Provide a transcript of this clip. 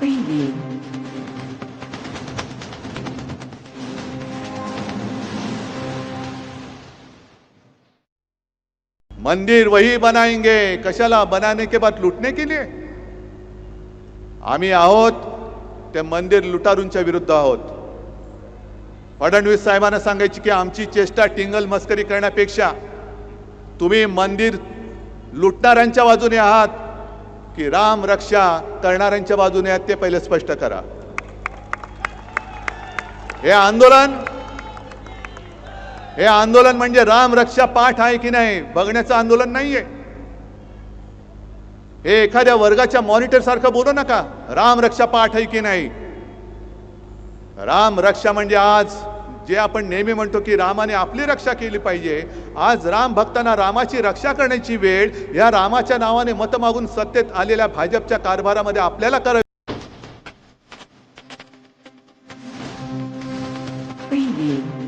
Preview. मंदिर वही बनाएंगे, कशाला? बनाने के बाद लूटने के लिए? आम्ही आहोत ते मंदिर लुटारूंच्या विरुद्ध आहोत. फडणवीस साहेबांना सांगायची की आमची चेष्टा टिंगल मस्करी करण्यापेक्षा तुम्ही मंदिर लुटणाऱ्यांच्या बाजूने आहात की राम रक्षा करणाऱ्यांच्या बाजूने आहात ते पहिले स्पष्ट करा. हे आंदोलन म्हणजे राम रक्षा पाठ आहे की नाही बघण्याचं आंदोलन नाहीये. हे एखाद्या वर्गाच्या मॉनिटर सारखं बोलू नका. राम रक्षा पाठ आहे की नाही. राम रक्षा म्हणजे आज जे आपण नेहमी म्हणतो की रामाने आपली रक्षा केली पाहिजे, आज राम भक्तांना रामाची रक्षा करण्याची वेळ या रामाच्या नावाने मत मागून सत्तेत आलेल्या भाजपच्या कारभारामध्ये आपल्याला करावी. Preview.